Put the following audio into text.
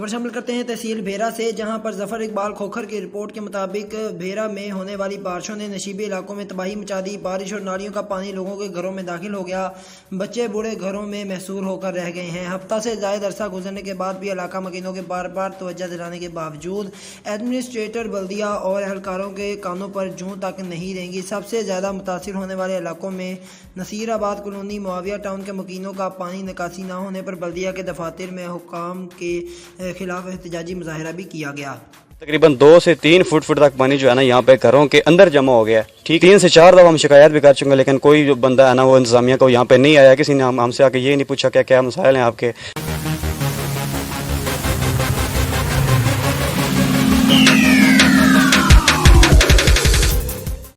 खबर शामिल करते हैं तहसील भेरा से, जहां पर जफर इकबाल खोखर की रिपोर्ट के मुताबिक भेरा में होने वाली बारिशों ने नशीबी इलाकों में तबाही मचा दी। बारिश और नालियों का पानी लोगों के घरों में दाखिल हो गया। बच्चे बूढ़े घरों में महसूर होकर रह गए हैं। हफ्ता से ज़ायद अरसा गुजरने के बाद भी इलाका मकीनों के बार बार तवज्जो दिलाने के बावजूद एडमिनिस्ट्रेटर, बल्दिया और एहलकारों के कानों पर जूं तक नहीं रहेंगी। सबसे ज़्यादा मुतासिर होने वाले इलाकों में नसीराबाद कॉलोनी, मुआविया टाउन के मकीनों का पानी निकासी न होने पर बल्दिया के दफातर में हुक्काम के खिलाफ एहतजाजी मुजाहरा भी किया गया। तकरीबन 2 से 3 फुट तक पानी जो है ना यहाँ पे घरों के अंदर जमा हो गया है। ठीक 3 से 4 दफ़ा हम शिकायत भी कर चुके हैं, लेकिन कोई जो बंदा है ना वो इंतजामिया को यहाँ पे नहीं आया। किसी ने हमसे आके ये नहीं पूछा क्या क्या मसाइल हैं आपके।